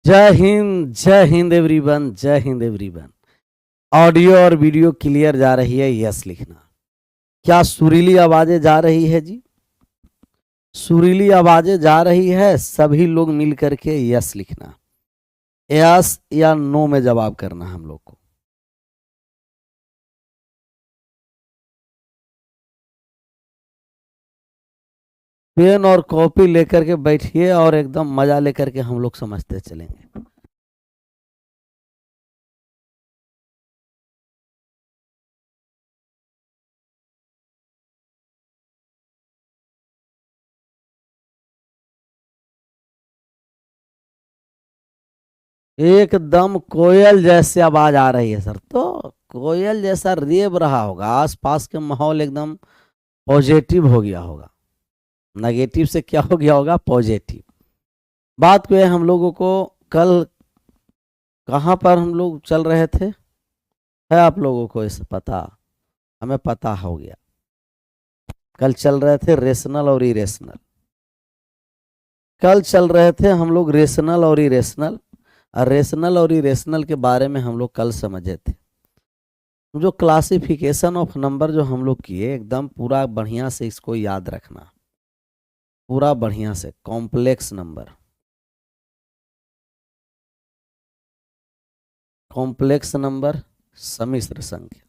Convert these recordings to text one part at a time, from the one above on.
जय हिंद एवरीवन, जय Hind everyone. Audio और वीडियो क्लियर जा रही है? यस लिखना। क्या सुरीली आवाजें जा रही है जी? सुरीली आवाजें जा रही है? सभी लोग मिल करके यस लिखना। यस या नो में जवाब करना हम लोग को। पेन और कॉपी लेकर के बैठिए और एकदम मजा लेकर के हम लोग समझते चलेंगे। एकदम कोयल जैसे आवाज आ रही है सर, तो कोयल जैसा रेब रहा होगा। आसपास के माहौल एकदम पॉजिटिव हो गया होगा। नेगेटिव से क्या हो गया होगा? पॉजिटिव। बात को है, हम लोगों को कल कहाँ पर हम लोग चल रहे थे, है आप लोगों को इसे पता? हमें पता हो गया। कल चल रहे थे रेशनल और इरेशनल। कल चल रहे थे हम लोग रेशनल और इरेशनल। और रेशनल और इरेशनल के बारे में हम लोग कल समझे थे। जो क्लासिफिकेशन ऑफ नंबर जो हम लोग किए, एकदम पूरा बढ़िया से इसको याद रखना। पूरा बढ़िया से कॉम्प्लेक्स नंबर, कॉम्प्लेक्स नंबर, सम्मिश्र संख्या।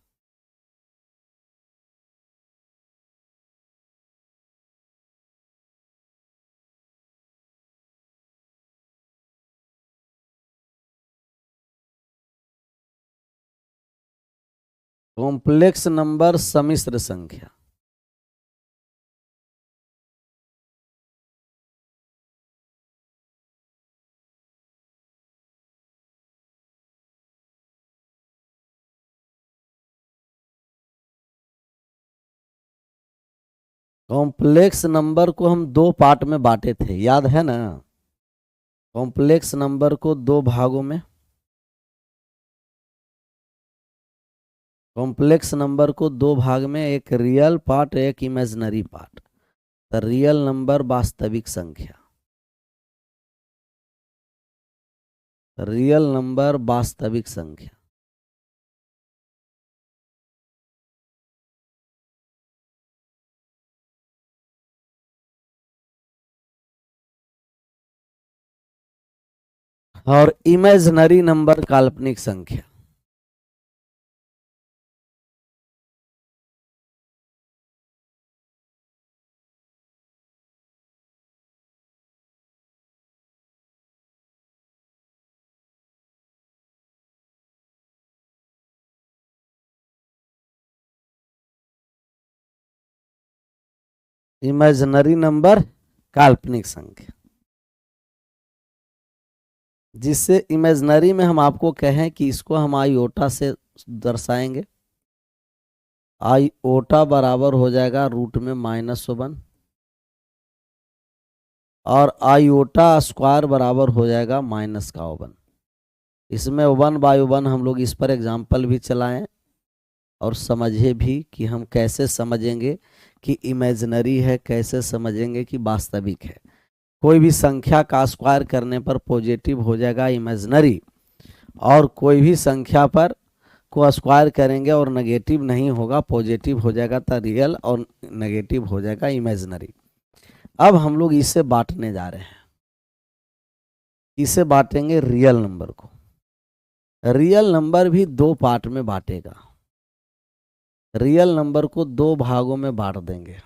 कॉम्प्लेक्स नंबर, सम्मिश्र संख्या। कॉम्प्लेक्स नंबर को हम दो पार्ट में बांटे थे, याद है ना? कॉम्प्लेक्स नंबर को दो भागों में, कॉम्प्लेक्स नंबर को दो भाग में, एक रियल पार्ट एक इमेजिनरी पार्ट। तो रियल नंबर वास्तविक संख्या, रियल नंबर वास्तविक संख्या। और इमेजिनरी नंबर काल्पनिक संख्या। इमेजिनरी नंबर काल्पनिक संख्या। जिससे इमेजिनरी में हम आपको कहें कि इसको हम आईओटा से दर्शाएंगे। आईओटा बराबर हो जाएगा रूट में -1 और आईओटा स्क्वायर बराबर हो जाएगा -1। इसमें 1/1 हम लोग इस पर एग्जाम्पल भी चलाएं और समझे भी कि हम कैसे समझेंगे कि इमेजिनरी है, कैसे समझेंगे कि वास्तविक है। कोई भी संख्या का स्क्वायर करने पर पॉजिटिव हो जाएगा इमेजिनरी, और कोई भी संख्या पर को स्क्वायर करेंगे और नेगेटिव नहीं होगा, पॉजिटिव हो जाएगा तो रियल, और नेगेटिव हो जाएगा इमेजिनरी। अब हम लोग इसे बांटने जा रहे हैं। इसे बांटेंगे रियल नंबर को। रियल नंबर भी दो पार्ट में बांटेगा। रियल नंबर को दो भागों में बांट देंगे।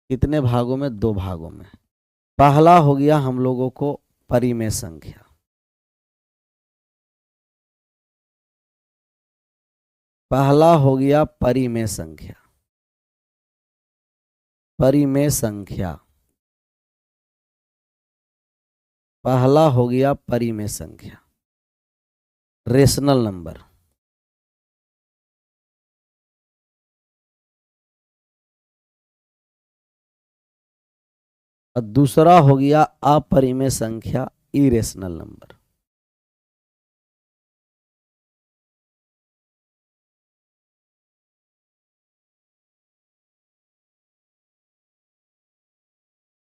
कितने भागों में? दो भागों में। पहला हो गया हम लोगों को परिमेय संख्या। पहला हो गया परिमेय संख्या। परिमेय संख्या, पहला हो गया परिमेय संख्या, रेशनल नंबर। और दूसरा हो गया अपरिमेय संख्या, इरेशनल नंबर।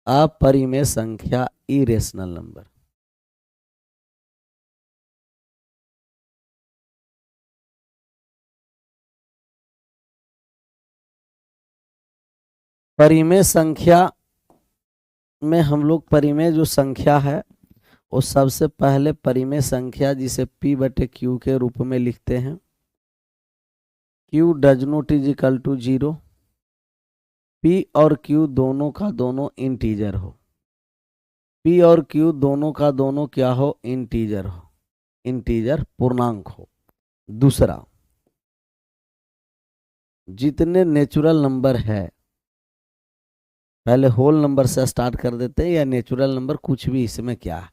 अपरिमेय संख्या, इरेशनल नंबर। परिमेय संख्या में हम लोग परिमेय जो संख्या है वो सबसे पहले परिमेय संख्या जिसे P बटे Q के रूप में लिखते हैं। Q does not is equal to 0। P और Q दोनों का दोनों इंटीजर हो। P और Q दोनों का दोनों क्या हो? इंटीजर हो, इंटीजर पूर्णांक हो। दूसरा, जितने नेचुरल नंबर है, पहले होल नंबर से स्टार्ट कर देते हैं या नेचुरल नंबर, कुछ भी, इसमें क्या है।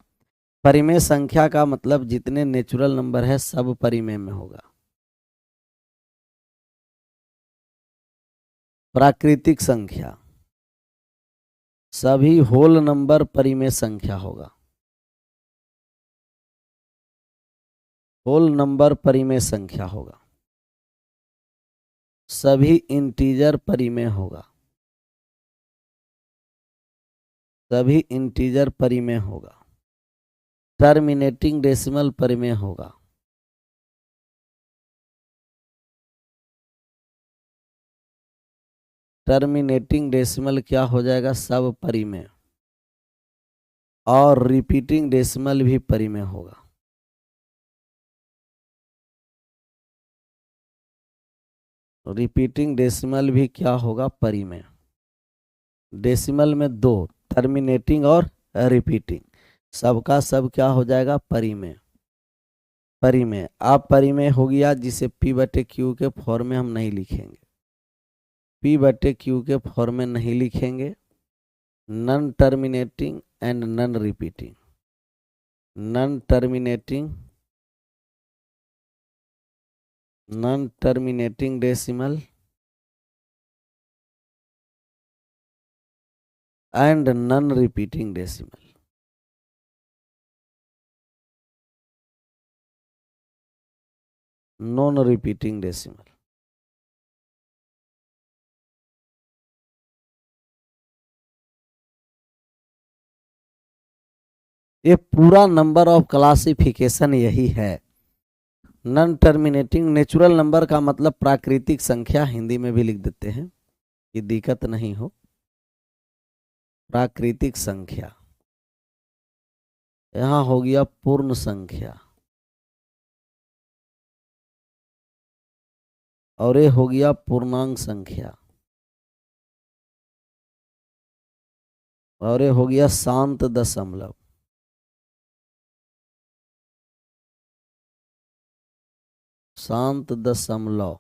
परिमेय संख्या का मतलब जितने नेचुरल नंबर है सब परिमेय में होगा। प्राकृतिक संख्या, सभी होल नंबर परिमेय संख्या होगा। होल नंबर परिमेय संख्या होगा। सभी इंटीजर परिमेय होगा। सभी इंटीजर परिमेय होगा। टर्मिनेटिंग डेसिमल परिमेय होगा। टर्मिनेटिंग डेसिमल क्या हो जाएगा? सब परिमेय। और रिपीटिंग डेसिमल भी परिमेय होगा। रिपीटिंग डेसिमल भी क्या होगा? परिमेय। डेसिमल में दो, टर्मिनेटिंग और रिपीटिंग, सबका सब क्या हो जाएगा? परिमेय। परिमेय अब परिमेय हो गया जिसे P बटे Q के फॉर्म में हम नहीं लिखेंगे। P बटे Q के फॉर्म में नहीं लिखेंगे। Non terminating and non repeating. Non terminating, non terminating decimal and non repeating decimal. Non repeating decimal. ये पूरा नंबर ऑफ क्लासिफिकेशन यही है। नॉन टर्मिनेटिंग, नेचुरल नंबर का मतलब प्राकृतिक संख्या, हिंदी में भी लिख देते हैं कि दिक्कत नहीं हो। प्राकृतिक संख्या, यहां हो गया पूर्ण संख्या, और ये हो गया पूर्णांक संख्या, और ये हो गया शांत दशमलव। शांत दशमलव,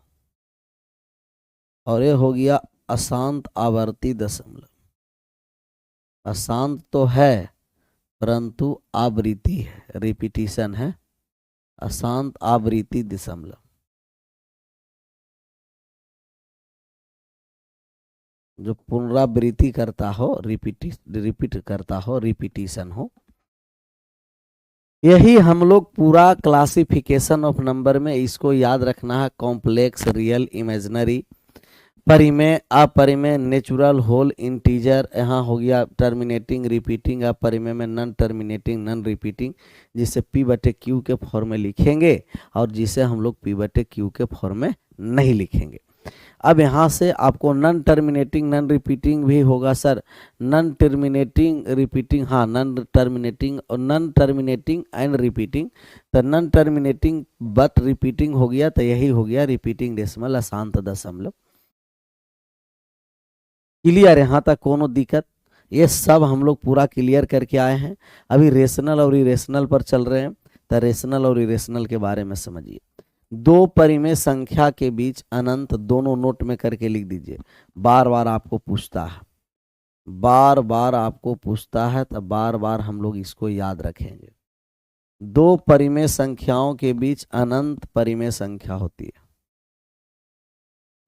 और ये हो गया अशांत आवर्ती दशमलव। अशांत तो है परंतु आवृत्ति है, रिपीटिशन है। अशांत आवृत्ति दशमलव, जो पुनरावृत्ति करता हो, रिपीट करता हो, रिपीटिशन हो। यही हम लोग पूरा क्लासिफिकेशन ऑफ नंबर में इसको याद रखना है। कॉम्प्लेक्स, रियल, इमेजिनरी, परिमेय, अपरिमेय, नेचुरल, होल, इंटीजर, यहाँ हो गया टर्मिनेटिंग, रिपीटिंग, अपरिमेय में नॉन टर्मिनेटिंग, नॉन रिपीटिंग, जिसे P बटे Q के फॉर्म में लिखेंगे और जिसे हम लोग P बटे Q के फॉर्म में नहीं लिखेंगे। अब यहाँ से आपको नॉन टर्मिनेटिंग, नॉन रिपीटिंग भी होगा सर। नॉन टर्मिनेटिंग, रिपीटिंग, हाँ, नॉन टर्मिनेटिंग और नॉन टर्मिनेटिंग एंड रिपीटिंग। तो नॉन टर्मिनेटिंग बट रिपीटिंग हो गया, तो यही हो गया रिपीटिंग डेसिमल, अशांत दशमलव। क्लियर? यहाँ तक कोनो दिक्कत? ये सब हम लोग पूरा क्लियर करके आए हैं। अभी रेशनल और इरेशनल पर चल रहे हैं, तो रेशनल और इरेशनल के बारे में समझिए। दो परिमेय संख्या के बीच अनंत, दोनों नोट में करके लिख दीजिए। बार बार आपको पूछता है, बार बार आपको पूछता है, तो बार बार हम लोग इसको याद रखेंगे। दो परिमेय संख्याओं के बीच अनंत परिमेय संख्या होती है।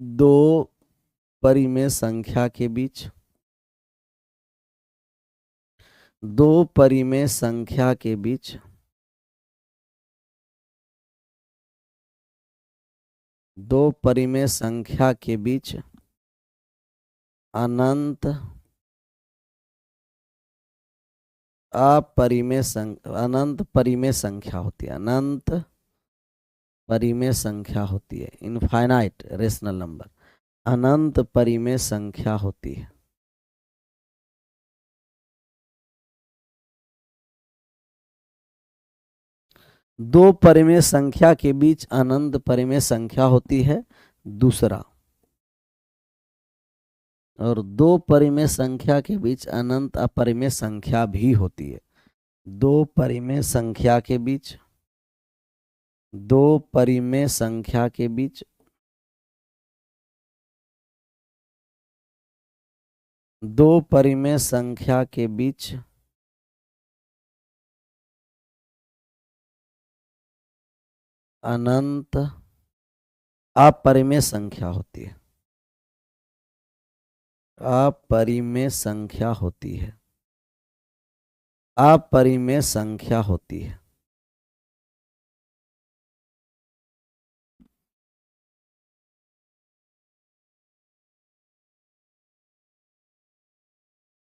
दो परिमेय संख्या के बीच, दो परिमेय संख्या के बीच दो परिमेय संख्या के बीच अनंत अनंत परिमेय संख्या होती है। अनंत परिमेय संख्या होती है, इनफाइनाइट रेशनल नंबर। अनंत परिमेय संख्या होती है। दो परिमेय संख्या के बीच अनंत परिमेय संख्या होती है दूसरा, और दो परिमेय संख्या के बीच अनंत अपरिमेय संख्या भी होती है। दो परिमेय संख्या के बीच, दो परिमेय संख्या के बीच दो परिमेय संख्या के बीच अनंत अपरिमेय संख्या होती है, अपरिमेय संख्या होती है, अपरिमेय संख्या होती है।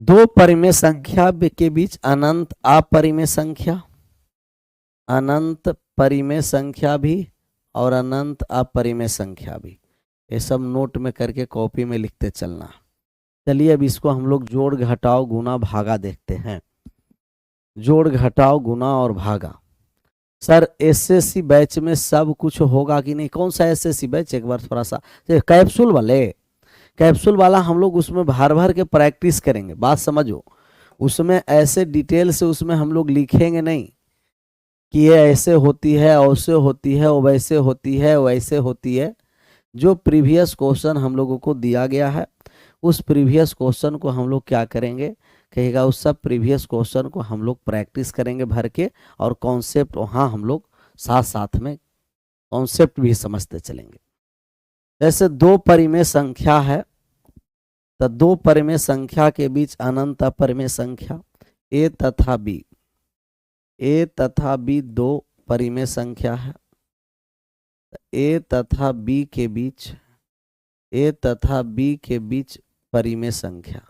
दो परिमेय संख्या के बीच अनंत अपरिमेय संख्या, अनंत परिमेय संख्या भी और अनंत अपरिमेय संख्या भी, ये सब नोट में करके कॉपी में लिखते चलना। चलिए अब इसको हम लोग जोड़ घटाओ गुना भागा देखते हैं। जोड़ घटाओ गुना और भागा। सर एसएससी बैच में सब कुछ होगा कि नहीं? कौन सा एसएससी बैच? एक बार थोड़ा सा कैप्सूल वाले, कैप्सूल वाला हम लोग उसमें भर भर के प्रैक्टिस करेंगे, बात समझो। उसमें ऐसे डिटेल से उसमें हम लोग लिखेंगे नहीं कि ये ऐसे होती है, ऐसे होती है, वैसे होती है, वैसे होती है। जो प्रीवियस क्वेश्चन हम लोगों को दिया गया है उस प्रीवियस क्वेश्चन को हम लोग क्या करेंगे, कहेगा उस सब प्रीवियस क्वेश्चन को हम लोग प्रैक्टिस करेंगे भर के, और कॉन्सेप्ट वहाँ हम लोग साथ साथ में कॉन्सेप्ट भी समझते चलेंगे। जैसे दो परिमेय संख्या है तो दो परिमेय संख्या के बीच अनंत अपरिमेय संख्या ए तथा बी, ए तथा बी दो परिमेय संख्या है। ए तथा बी के बीच, ए तथा बी के बीच परिमेय संख्या,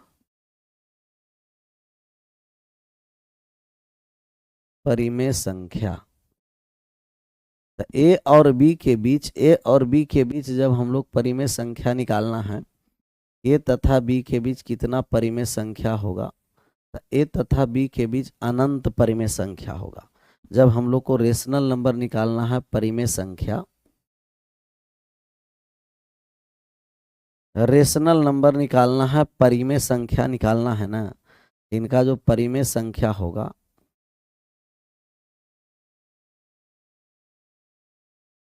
परिमेय संख्या। तो ए और बी के बीच, ए और बी के बीच जब हम लोग परिमेय संख्या निकालना है, ए तथा बी के बीच कितना परिमेय संख्या होगा? तो ए तथा बी के बीच अनंत परिमेय संख्या होगा। जब हम लोग को रेशनल नंबर निकालना है, परिमेय संख्या, रेशनल नंबर निकालना है, परिमेय संख्या निकालना है ना, इनका जो परिमेय संख्या होगा,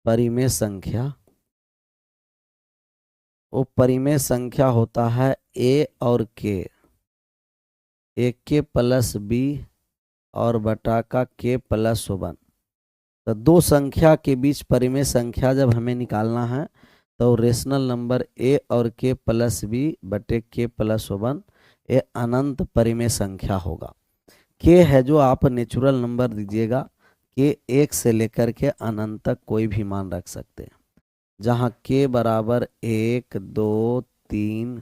परिमेय संख्या, वो परिमेय संख्या होता है ए और के, ए के प्लस बी और बटा का के प्लस 1। तो दो संख्या के बीच परिमेय संख्या जब हमें निकालना है तो रेशनल नंबर ए और के प्लस बी बटे के प्लस 1 ये अनंत परिमेय संख्या होगा। के है जो आप नेचुरल नंबर दीजिएगा, के एक से लेकर के अनंत तक कोई भी मान रख सकते हैं। जहाँ के बराबर 1 2 3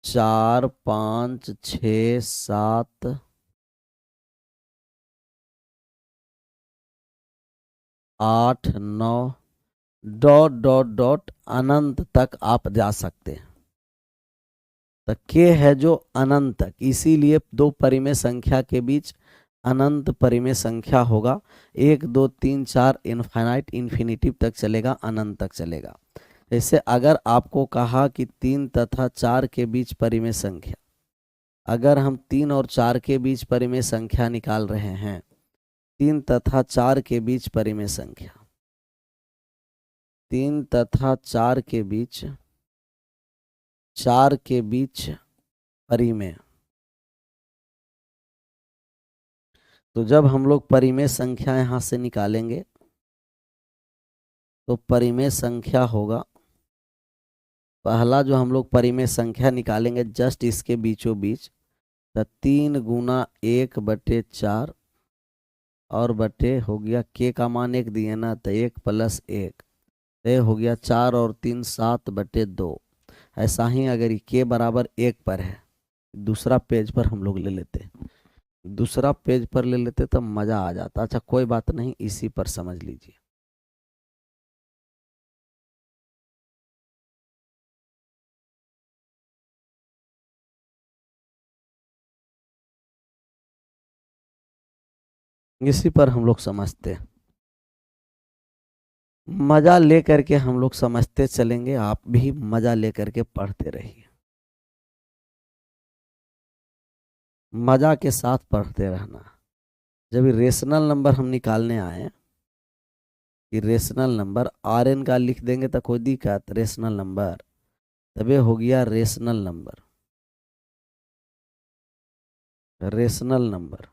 4 5 6 7 8 9 डॉट डॉट डॉट अनंत तक आप जा सकते हैं। तो के है जो अनंत तक, इसीलिए दो परिमेय संख्या के बीच अनंत परिमेय संख्या होगा। 1 2 3 4 इनफाइनाइट इन्फिनिटिव तक चलेगा, अनंत तक चलेगा। जैसे अगर आपको कहा कि 3 तथा 4 के बीच परिमेय संख्या, अगर हम 3 और 4 के बीच परिमेय संख्या निकाल रहे हैं, 3 तथा 4 के बीच परिमेय संख्या, 3 तथा 4 के बीच, 4 के बीच परिमेय। तो जब हम लोग परिमेय संख्या यहां से निकालेंगे तो परिमेय संख्या होगा, पहला जो हम लोग परिमेय संख्या निकालेंगे जस्ट इसके बीचों बीच, तो 3 गुना 1 बटे 4 और बटे हो गया के का मान 1 दिए ना, तो 1 प्लस 1 ये हो गया 4 और 3 7 बटे 2। ऐसा ही अगर ये के बराबर 1 पर है, दूसरा पेज पर हम लोग ले लेते, दूसरा पेज पर ले लेते तो मज़ा आ जाता। अच्छा कोई बात नहीं, इसी पर समझ लीजिए। इसी पर हम लोग समझते हैं, मजा लेकर के हम लोग समझते चलेंगे, आप भी मजा लेकर के पढ़ते रहिए, मजा के साथ पढ़ते रहना। जब ये रेशनल नंबर हम निकालने आए कि रेशनल नंबर आर एन का लिख देंगे तो कोई दिक्कत, रेशनल नंबर तब ये हो गया rational number, rational number,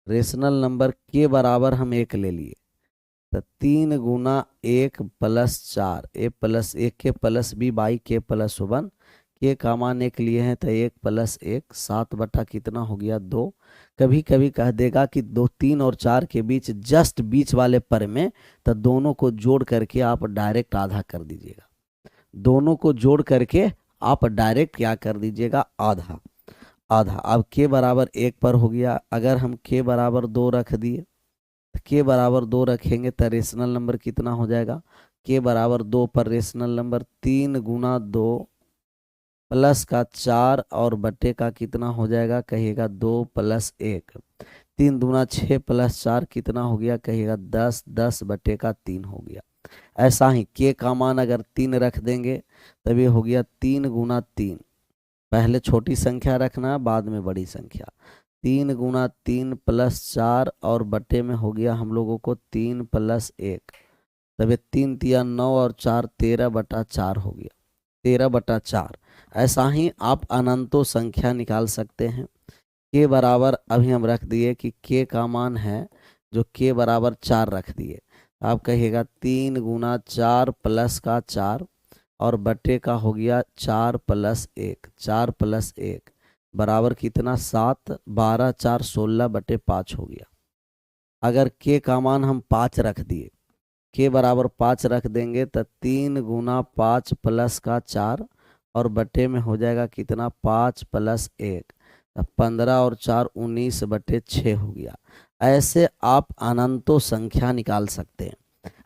rational number के बराबर हम एक ले लिए तो 3 × 1 + 4, ए प्लस एक के प्लस बी बाई के प्लस 1, के का मान एक लिए हैं तो 1 + 1 7 बटा कितना हो गया 2। कभी कभी कह देगा कि 2 3 और 4 के बीच जस्ट बीच वाले पर में, तो दोनों को जोड़ करके आप डायरेक्ट आधा कर दीजिएगा, दोनों को जोड़ करके आप डायरेक्ट क्या कर दीजिएगा आधा, आधा। अब के बराबर 1 पर हो गया, अगर हम के बराबर 2 रख दिए, के बराबर 2 रखेंगे तो रेशनल नंबर कितना हो जाएगा, के बराबर 2 पर रेशनल नंबर 3 × 2 प्लस का 4 और बटे का कितना हो जाएगा कहिएगा 2 + 1, 3 × 2 = 6 + 4 कितना हो गया कहिएगा 10, 10/3 हो गया। ऐसा ही के का मान अगर 3 रख देंगे तब ये हो गया 3 × 3, पहले छोटी संख्या रखना बाद में बड़ी संख्या, 3 × 3 + 4 और बटे में हो गया हम लोगों को 3 + 1, तब ये 3 × 9 और 4 13/4 हो गया, 13/4। ऐसा ही आप अनंतों संख्या निकाल सकते हैं। के बराबर अभी हम रख दिए कि के का मान है जो के बराबर 4 रख दिए, आप कहिएगा 3 × 4 प्लस का 4 और बटे का हो गया 4 + 1, 4 + 1 बराबर कितना 7, 12 4 16/5 हो गया। अगर के का मान हम 5 रख दिए, के बराबर 5 रख देंगे तो 3 × 5 प्लस का 4 और बटे में हो जाएगा कितना 5 + 1, 15 और 4 19/6 हो गया। ऐसे आप अनंतों संख्या निकाल सकते हैं।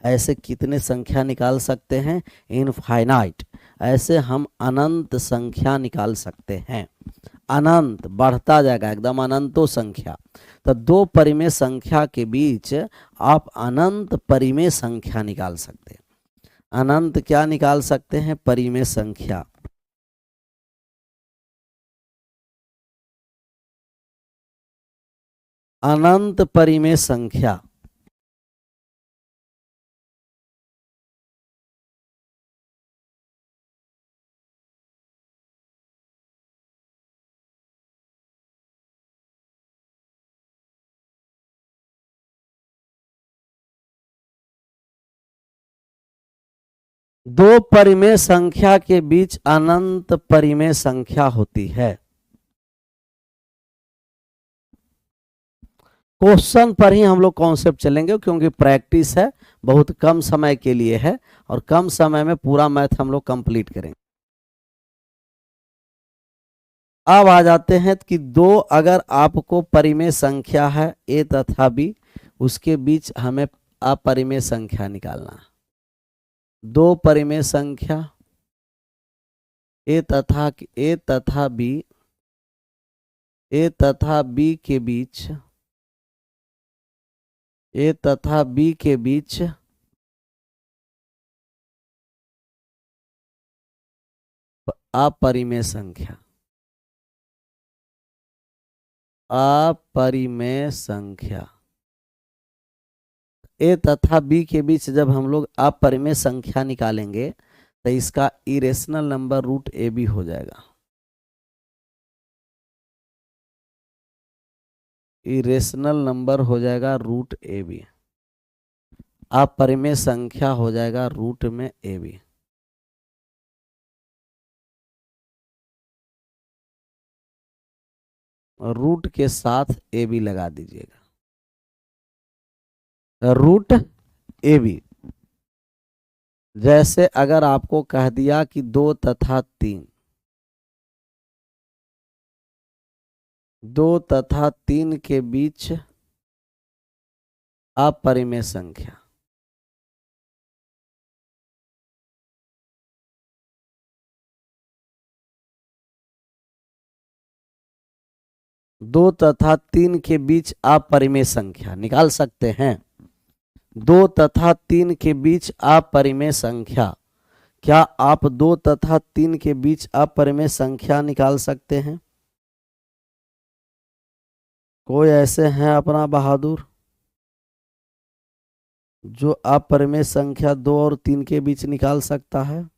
ऐसे कितने संख्या निकाल सकते हैं, इनफाइनाइट, ऐसे हम अनंत संख्या निकाल सकते हैं, अनंत बढ़ता जाएगा एकदम अनंतों संख्या। तो दो परिमेय संख्या के बीच आप अनंत परिमेय संख्या निकाल सकते हैं, अनंत क्या निकाल सकते हैं परिमेय संख्या, अनंत परिमेय संख्या। दो परिमेय संख्या के बीच अनंत परिमेय संख्या होती है। क्वेश्चन पर ही हम लोग कॉन्सेप्ट चलेंगे क्योंकि प्रैक्टिस है, बहुत कम समय के लिए है और कम समय में पूरा मैथ हम लोग कंप्लीट करेंगे। अब आ जाते हैं कि दो अगर आपको परिमेय संख्या है ए तथा बी, उसके बीच हमें अपरिमेय संख्या निकालना है। दो परिमेय संख्या ए तथा बी, ए तथा बी के बीच, ए तथा बी के बीच अपरिमेय संख्या, अपरिमेय संख्या। ए तथा बी के बीच जब हम लोग अपरिमेय संख्या निकालेंगे तो इसका irrational number root A B हो जाएगा, इरेशनल नंबर हो जाएगा रूट ए बी, अपरिमेय संख्या हो जाएगा रूट में ए बी। रूट के साथ ए बी लगा दीजिएगा, रूट ए बी। जैसे अगर आपको कह दिया कि 2 तथा 3, 2 तथा 3 के बीच अपरिमेय संख्या, 2 तथा 3 के बीच अपरिमेय संख्या निकाल सकते हैं। 2 तथा 3 के बीच अपरिमेय संख्या, क्या आप 2 तथा 3 के बीच अपरिमेय संख्या निकाल सकते हैं? कोई ऐसे हैं अपना बहादुर जो अपरिमेय संख्या 2 और 3 के बीच निकाल सकता है?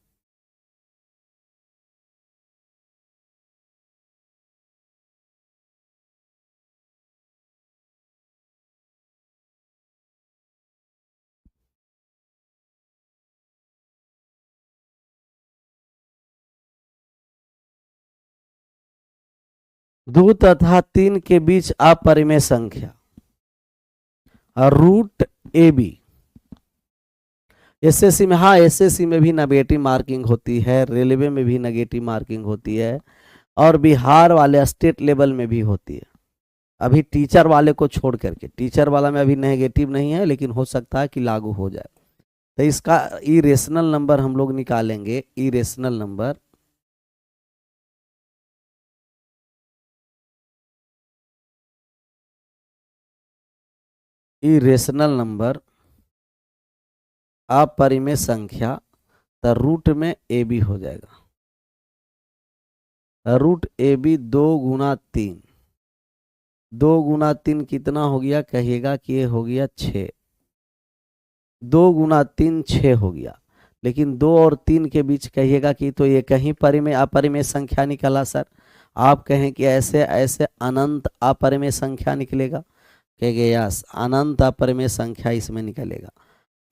दो तथा 3 के बीच अपरिमेय संख्या, रूट ए बी। एसएससी में, हाँ एसएससी में भी नेगेटिव मार्किंग होती है, रेलवे में भी नेगेटिव मार्किंग होती है, और बिहार वाले स्टेट लेवल में भी होती है। अभी टीचर वाले को छोड़ करके, टीचर वाला में अभी नेगेटिव नहीं है, लेकिन हो सकता है कि लागू हो जाए। तो इसका इरेशनल नंबर हम लोग निकालेंगे। इरेशनल नंबर, इरेशनल नंबर अपरिमेय संख्या, तो रूट में ए बी हो जाएगा। रूट ए बी 2 × 3, 2 × 3 कितना हो गया कहिएगा कि ये हो गया 6। 2 × 3 6 हो गया, लेकिन 2 और 3 के बीच कहिएगा कि तो ये कहीं परिमेय अपरिमेय संख्या निकला सर। आप कहें कि ऐसे ऐसे अनंत अपरिमेय संख्या निकलेगा, कहेंगे यस अनंत अपरिमेय संख्या इसमें निकलेगा।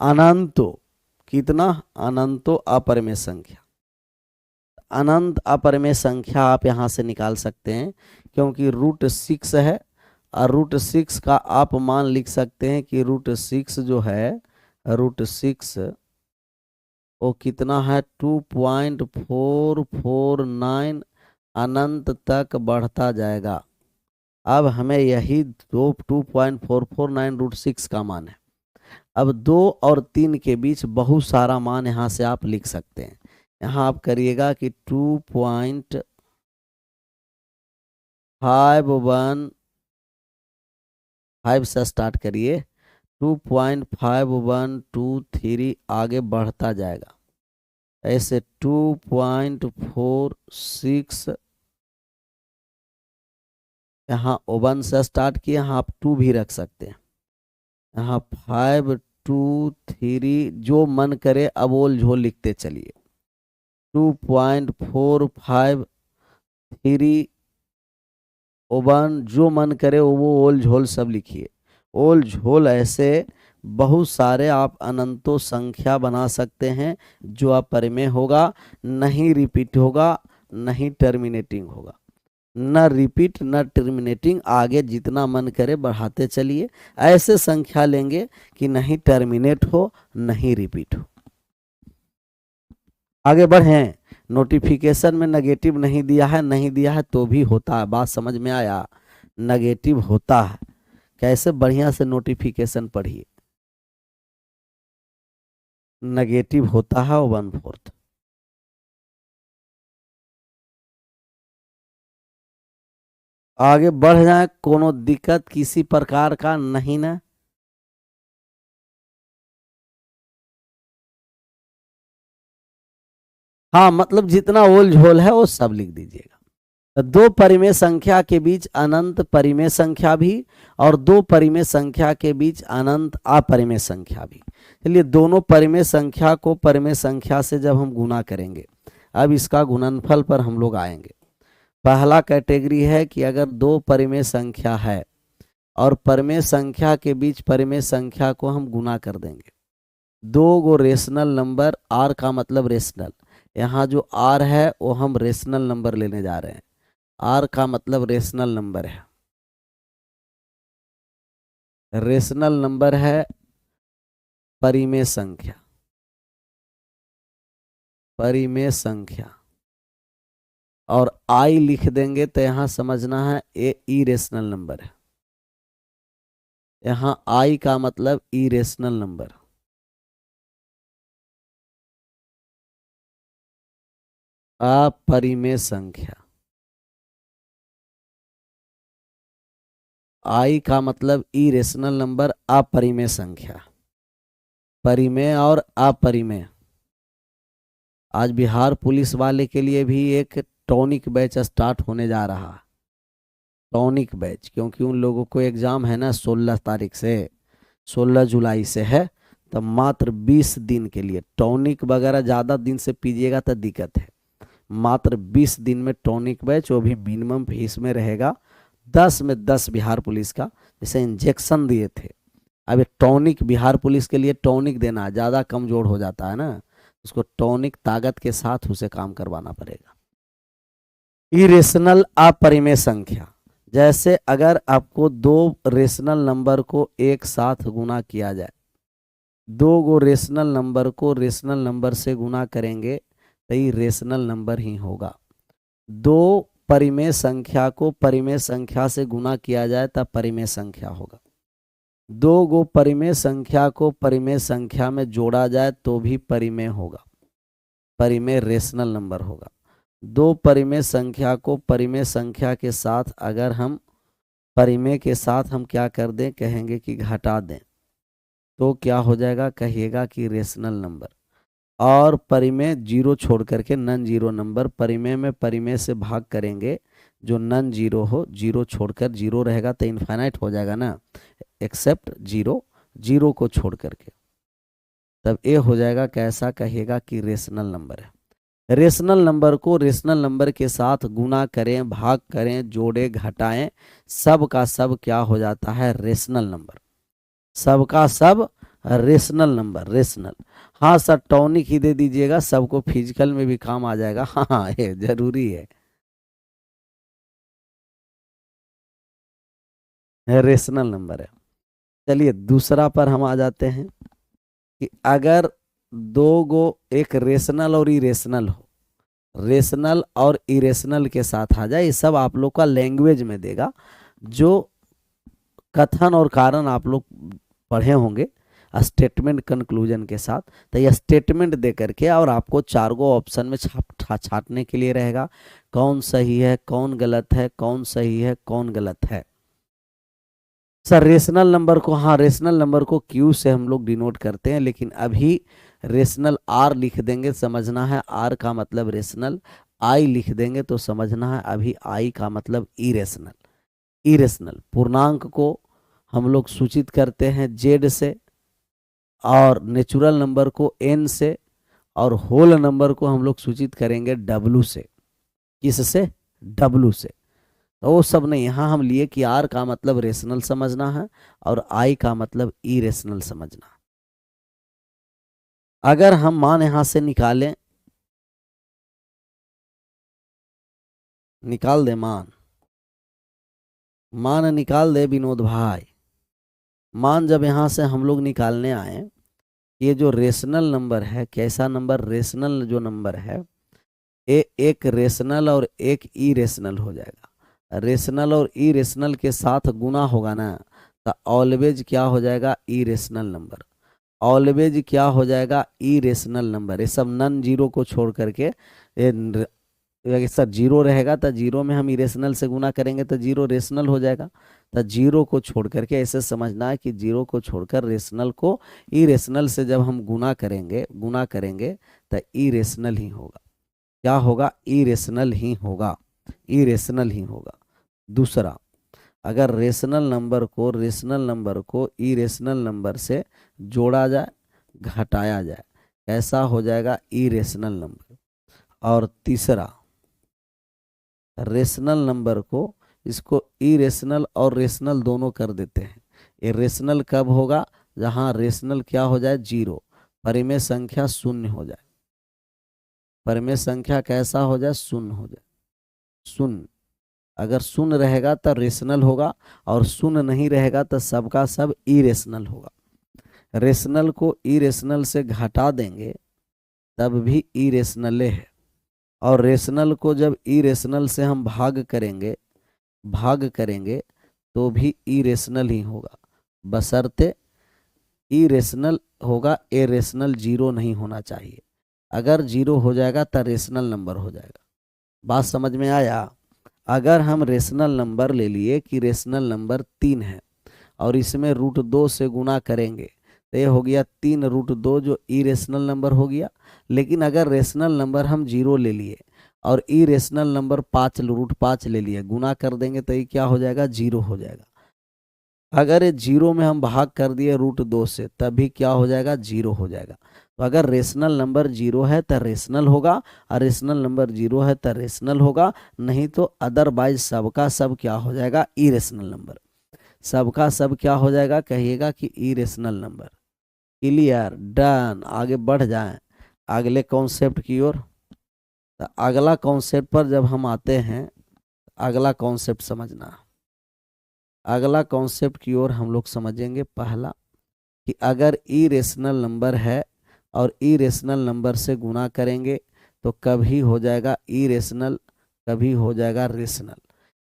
अनंतो कितना, अनंतो अपरिमेय संख्या, अनंत अपरिमेय संख्या आप यहाँ से निकाल सकते हैं, क्योंकि √6 है, और √6 का आप मान लिख सकते हैं कि √6 जो है, √6 वो कितना है 2.449 अनंत तक बढ़ता जाएगा। अब हमें यही 2.449 √6 का मान है। अब 2 और 3 के बीच बहुत सारा मान यहाँ से आप लिख सकते हैं। यहाँ आप करिएगा कि 2.515 से स्टार्ट करिए, 2.5123 आगे बढ़ता जाएगा। ऐसे 2.46 यहाँ 1 से स्टार्ट किए, यहाँ आप 2 भी रख सकते हैं। यहाँ 523 जो मन करे अब ओल झोल लिखते चलिए। 2.453 1 जो मन करे वो ओल झोल सब लिखिए। ओल झोल ऐसे बहुत सारे आप अनंतों संख्या बना सकते हैं, जो अपरिमेय होगा, नहीं रिपीट होगा, नहीं टर्मिनेटिंग होगा। न रिपीट न टर्मिनेटिंग, आगे जितना मन करे बढ़ाते चलिए। ऐसे संख्या लेंगे कि नहीं टर्मिनेट हो नहीं रिपीट हो। आगे बढ़ें। नोटिफिकेशन में नेगेटिव नहीं दिया है, नहीं दिया है तो भी होता है, बात समझ में आया? नेगेटिव होता है, कैसे बढ़िया से नोटिफिकेशन पढ़िए। नेगेटिव होता है 1/4। आगे बढ़ जाए, कोनो दिक्कत किसी प्रकार का नहीं ना? हाँ मतलब जितना ओल झोल है वो सब लिख दीजिएगा। तो 2 परिमेय संख्या के बीच अनंत परिमेय संख्या भी, और 2 परिमेय संख्या के बीच अनंत अपरिमेय संख्या भी। चलिए दोनों परिमेय संख्या को परिमेय संख्या से जब हम गुना करेंगे, अब इसका गुणनफल पर हम लोग आएंगे। पहला कैटेगरी है कि अगर 2 परिमेय संख्या है और परिमेय संख्या के बीच परिमेय संख्या को हम गुना कर देंगे। 2 गो रेशनल नंबर, आर का मतलब रेशनल, यहाँ जो आर है वो हम रेशनल नंबर लेने जा रहे हैं। आर का मतलब रेशनल नंबर है, रेशनल नंबर है परिमेय संख्या, परिमेय संख्या, और आई लिख देंगे तो यहाँ समझना है ए इरेशनल नंबर है। यहाँ आई का मतलब इरेशनल नंबर, अपरिमेय संख्या। आई का मतलब इरेशनल नंबर, अपरिमेय संख्या, परिमेय और अपरिमेय। आज बिहार पुलिस वाले के लिए भी एक टॉनिक बैच स्टार्ट होने जा रहा है, टॉनिक बैच, क्योंकि उन लोगों को एग्जाम है ना 16 तारीख से, 16 जुलाई से है। तो मात्र 20 दिन के लिए टॉनिक वगैरह ज़्यादा दिन से पीजिएगा तो दिक्कत है। मात्र 20 दिन में टॉनिक बैच, वो भी मिनिमम फीस में रहेगा 10 में 10 बिहार पुलिस का, जैसे इंजेक्शन दिए थे। अब ये टॉनिक बिहार पुलिस के लिए टॉनिक देना ज़्यादा कमजोर हो जाता है ना, उसको टॉनिक ताकत के साथ उसे काम करवाना पड़ेगा। इरेशनल अपरिमेय संख्या, जैसे अगर आपको दो रेशनल नंबर को एक साथ गुना किया जाए, दो गो रेशनल नंबर को रेशनल नंबर से गुना करेंगे तो ये रेशनल नंबर ही होगा। दो परिमेय संख्या को परिमेय संख्या से गुना किया जाए तब परिमेय संख्या होगा। दो गो परिमेय संख्या को परिमेय संख्या में जोड़ा जाए तो भी परिमेय होगा, परिमेय रेशनल नंबर होगा। दो परिमेय संख्या को परिमेय संख्या के साथ अगर हम परिमेय के साथ हम क्या कर दें, कहेंगे कि घटा दें, तो क्या हो जाएगा, कहिएगा कि रेशनल नंबर। और परिमेय जीरो छोड़ करके नन जीरो नंबर, परिमेय में परिमेय से भाग करेंगे, जो नन जीरो हो, जीरो छोड़कर, जीरो रहेगा तो इनफाइनाइट हो जाएगा ना, एक्सेप्ट जीरो, जीरो को छोड़ करके, तब ए हो जाएगा कैसा, कहिएगा कि रेशनल नंबर है। रेशनल नंबर को रेशनल नंबर के साथ गुना करें, भाग करें, जोड़े, घटाएं, सब का सब क्या हो जाता है, रेशनल नंबर, सब का सब रेशनल नंबर, रेशनल। हाँ सर टॉनिक ही दे दीजिएगा, सबको फिजिकल में भी काम आ जाएगा, हाँ ये जरूरी है, रेशनल नंबर है। चलिए दूसरा पर हम आ जाते हैं कि अगर दो गो एक रेशनल और इरेशनल हो, रेशनल और इरेशनल के साथ आ जाए, ये सब आप लोग का लैंग्वेज में देगा, जो कथन और कारण आप लोग पढ़े होंगे स्टेटमेंट कंक्लूजन के साथ। तो यह स्टेटमेंट दे करके और आपको चार गो ऑप्शन में छाटने के लिए रहेगा, कौन सही है, कौन गलत है, कौन सही है, कौन गलत है। सर रेशनल नंबर को, हाँ रेशनल नंबर को क्यू से हम लोग डिनोट करते हैं, लेकिन अभी रेशनल आर लिख देंगे, समझना है आर का मतलब रेशनल, आई लिख देंगे तो समझना है अभी आई का मतलब इरेशनल। इरेशनल पूर्णांक को हम लोग सूचित करते हैं जेड से, और नेचुरल नंबर को एन से, और होल नंबर को हम लोग सूचित करेंगे डब्लू से। किस से, डब्लू से। तो वो सब नहीं, यहाँ हम लिए कि आर का मतलब रेशनल समझना है और आई का मतलब इरेशनल समझना। अगर हम मान यहां से निकालें, निकाल दे मान, मान निकाल दे विनोद भाई। मान जब यहां से हम लोग निकालने आए, ये जो रेशनल नंबर है, कैसा नंबर, रेशनल जो नंबर है, एक रेशनल और एक इरेशनल हो जाएगा। रेशनल और इरेशनल के साथ गुना होगा ना, तो ऑलवेज क्या हो जाएगा, इरेशनल नंबर। ऑलवेज क्या हो जाएगा, इरेशनल नंबर। ये सब नन जीरो को छोड़ करके, ये सर जीरो रहेगा तो जीरो में हम इरेशनल से गुना करेंगे तो जीरो रेशनल हो जाएगा। तो जीरो को छोड़ करके ऐसे समझना है कि जीरो को छोड़कर रेशनल को इरेशनल से जब हम गुना करेंगे तो इरेशनल ही होगा। क्या होगा, इरेशनल ही होगा, इरेशनल ही होगा। दूसरा, अगर रेशनल नंबर को इरेशनल नंबर से जोड़ा जाए, घटाया जाए, ऐसा हो जाएगा इरेशनल नंबर। और तीसरा, रेशनल नंबर को इसको इरेशनल और रेशनल दोनों कर देते हैं। ये रेशनल कब होगा, जहां रेशनल क्या हो जाए, जीरो, परिमेय संख्या शून्य हो जाए, परिमेय संख्या कैसा हो जाए, शून्य हो जाए, शून्य। अगर शून्य रहेगा तो रेशनल होगा, और शून्य नहीं रहेगा तो सबका सब इरेशनल होगा। रेशनल को इरेशनल से घटा देंगे तब भी इरेशनल है, और रेशनल को जब इरेशनल से हम भाग करेंगे तो भी इरेशनल ही होगा, बशर्ते इरेशनल होगा, इरेशनल जीरो नहीं होना चाहिए। अगर जीरो हो जाएगा तो रेशनल नंबर हो जाएगा। बात समझ में आया। अगर हम रेशनल नंबर ले लिए कि रेशनल नंबर 3 है और इसमें √2 से गुना करेंगे तो ये हो गया 3√2 जो इरेशनल नंबर हो गया। लेकिन अगर रेशनल नंबर हम 0 ले लिए और इरेशनल नंबर 5√5 ले लिए, गुना कर देंगे तो ये क्या हो जाएगा, 0 हो जाएगा। अगर ये 0 में हम भाग कर दिए √2 से तभी क्या हो जाएगा, 0 हो जाएगा। तो अगर रेशनल नंबर 0 है तो रेशनल होगा और रेशनल नंबर 0 है तो रेशनल होगा, नहीं तो अदरवाइज सबका सब क्या हो जाएगा, इरेशनल नंबर। सबका सब क्या हो जाएगा, कहिएगा कि इरेशनल नंबर। Clear, done. आगे बढ़ जाएं अगले कॉन्सेप्ट की ओर। तो अगला कॉन्सेप्ट पर जब हम आते हैं, अगला कॉन्सेप्ट समझना। अगला कॉन्सेप्ट की ओर हम लोग समझेंगे पहला कि अगर इरेशनल नंबर है और इरेशनल नंबर से गुना करेंगे तो कभी हो जाएगा इरेशनल, कभी हो जाएगा रेशनल।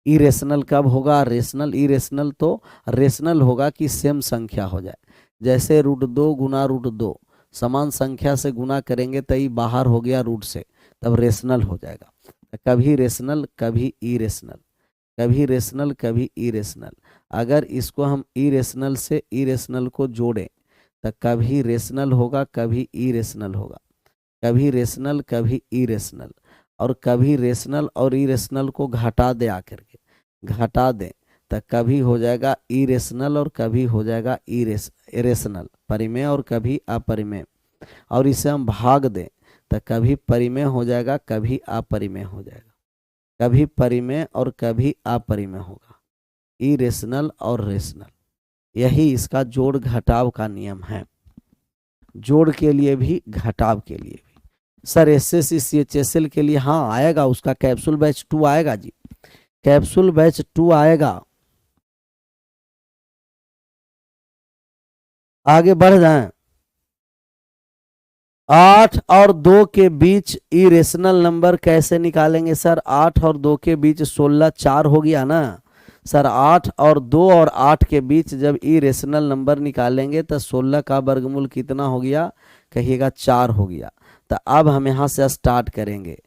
इरेशनल कब होगा, रेशनल। इरेशनल तो रेशनल होगा कि सेम संख्या हो जाए। जैसे √2 गुना √2 समान संख्या से गुना करेंगे तो ये बाहर हो गया रूट से, तब रेशनल हो जाएगा। कभी रेशनल कभी इरेशनल, कभी रेशनल कभी इरेशनल। अगर इसको हम इरेशनल से इरेशनल को जोड़ें तो कभी रेशनल होगा कभी इरेशनल होगा, कभी रेशनल कभी इरेशनल। और कभी रेशनल और इरेशनल को घटा दे, आकर के घटा दें तो कभी हो जाएगा इरेशनल और कभी हो जाएगा इरेशनल, परिमेय और कभी अपरिमेय। और इसे हम भाग दें तो कभी परिमेय हो जाएगा कभी अपरिमेय हो जाएगा, कभी परिमेय और कभी अपरिमेय होगा, इरेशनल और रेशनल। यही इसका जोड़ घटाव का नियम है, जोड़ के लिए भी घटाव के लिए भी। सर SSC CHSL के लिए हाँ आएगा, उसका कैप्सूल बैच 2 आएगा जी, कैप्सूल बैच 2 आएगा। आगे बढ़ जाएं। 8 और 2 के बीच इरेशनल नंबर कैसे निकालेंगे सर, 8 और 2 के बीच 16 4 हो गया ना सर। 8 और 2 और 8 के बीच जब इरेशनल नंबर निकालेंगे तो 16 का वर्गमूल कितना हो गया, कहिएगा 4 हो गया। तो अब हम यहाँ से स्टार्ट करेंगे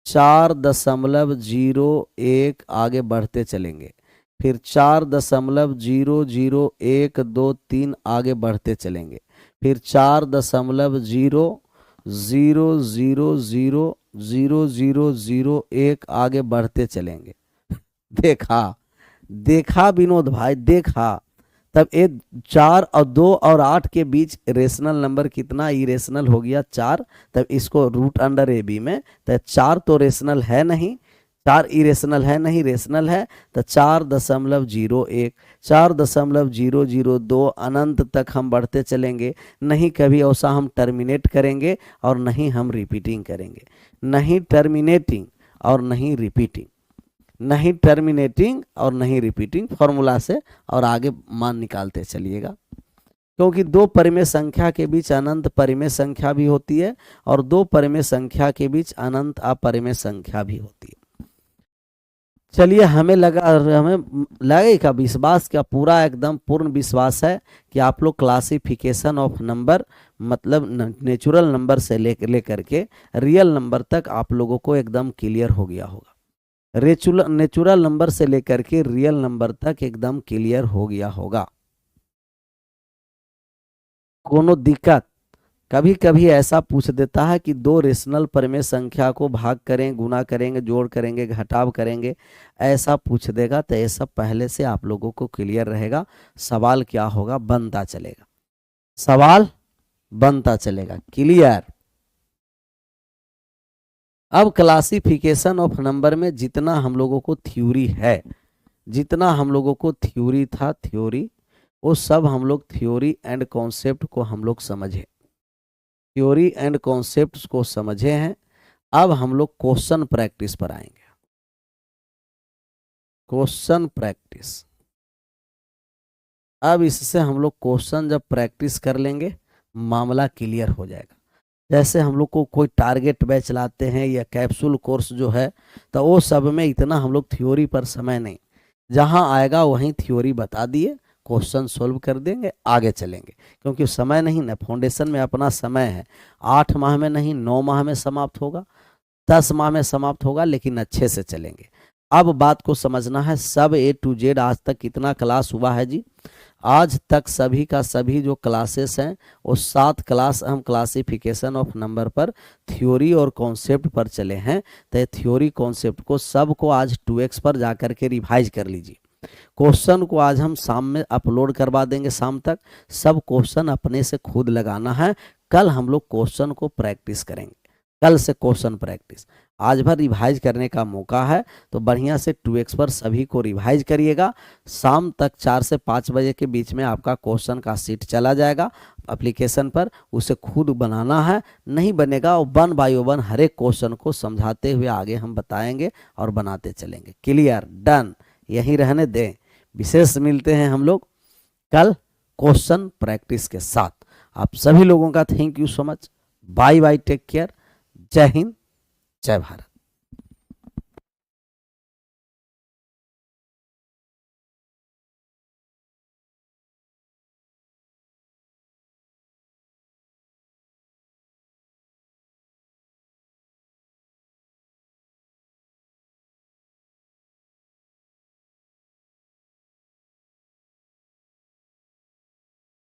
4.01 आगे बढ़ते चलेंगे, फिर 4.00123 आगे बढ़ते चलेंगे, फिर 4.0000001 आगे बढ़ते चलेंगे। देखा देखा विनोद भाई, देखा। तब ये 4 और 2 और 8 के बीच रेशनल नंबर कितना, इरेशनल हो गया 4। तब इसको √AB में, तो 4 तो रेशनल है नहीं, 4 इरेशनल है नहीं, रेशनल है। तो 4.01 4.002 अनंत तक हम बढ़ते चलेंगे। नहीं कभी ऐसा हम टर्मिनेट करेंगे और नहीं हम रिपीटिंग करेंगे, नहीं टर्मिनेटिंग और नहीं रिपीटिंग, नहीं टर्मिनेटिंग और नहीं रिपीटिंग फॉर्मूला से। और आगे मान निकालते चलिएगा, क्योंकि 2 परिमेय संख्या के बीच अनंत परिमेय संख्या भी होती है और 2 परिमेय संख्या के बीच अनंत अपरिमेय संख्या भी होती है। चलिए, हमें लगे का विश्वास, क्या पूरा एकदम पूर्ण विश्वास है कि आप लोग क्लासिफिकेशन ऑफ नंबर मतलब नेचुरल नंबर से लेकर के रियल नंबर तक आप लोगों को एकदम क्लियर हो गया होगा। नेचुरल नंबर से लेकर के रियल नंबर तक एकदम क्लियर हो गया होगा। कोनो दिक्कत? कभी कभी ऐसा पूछ देता है कि 2 रेशनल परिमेय संख्या को भाग करें, गुना करेंगे, जोड़ करेंगे, घटाव करेंगे, ऐसा पूछ देगा तो ये सब पहले से आप लोगों को क्लियर रहेगा। सवाल क्या होगा, बनता चलेगा, सवाल बनता चलेगा। क्लियर? अब क्लासिफिकेशन ऑफ नंबर में जितना हम लोगों को थ्योरी है, जितना हम लोगों को थ्योरी था, थ्योरी वो सब हम लोग थ्योरी एंड कॉन्सेप्ट को हम लोग समझे, थ्योरी एंड कॉन्सेप्ट्स को समझे हैं। अब हम लोग क्वेश्चन प्रैक्टिस पर आएंगे। क्वेश्चन प्रैक्टिस, अब इससे हम लोग क्वेश्चन जब प्रैक्टिस कर लेंगे मामला क्लियर हो जाएगा। जैसे हम लोग को कोई टारगेट बैच लाते हैं या कैप्सूल कोर्स जो है, तो वो सब में इतना हम लोग थ्योरी पर समय नहीं, जहां आएगा वहीं थ्योरी बता दिए, क्वेश्चन सोल्व कर देंगे, आगे चलेंगे। क्योंकि समय नहीं ना, फाउंडेशन में अपना समय है, 8 माह में नहीं 9 माह में समाप्त होगा, 10 माह में समाप्त होगा, लेकिन अच्छे से चलेंगे। अब बात को समझना है, सब A to Z आज तक कितना क्लास हुआ है जी? आज तक सभी का सभी जो क्लासेस हैं वो 7 क्लास हम क्लासिफिकेशन ऑफ नंबर पर थ्योरी और कॉन्सेप्ट पर चले हैं। तो थ्योरी कॉन्सेप्ट को सबको आज 2x पर जाकर के रिवाइज कर लीजिए। क्वेश्चन को आज हम शाम में अपलोड करवा देंगे, शाम तक सब क्वेश्चन अपने से खुद लगाना है। कल हम लोग क्वेश्चन को प्रैक्टिस करेंगे, कल से क्वेश्चन प्रैक्टिस। आज भर रिवाइज करने का मौका है तो बढ़िया से 2x पर सभी को रिवाइज करिएगा। शाम तक 4 से 5 बजे के बीच में आपका क्वेश्चन का सीट चला जाएगा एप्लीकेशन पर, उसे खुद बनाना है। नहीं बनेगा और 1 बाय 1 हर एक क्वेश्चन को समझाते हुए आगे हम बताएंगे और बनाते चलेंगे। क्लियर, डन, यहीं रहने दें। विशेष मिलते हैं हम लोग कल क्वेश्चन प्रैक्टिस के साथ। आप सभी लोगों का thank you so much. Bye bye, take care, जय हिंद, जय भारत।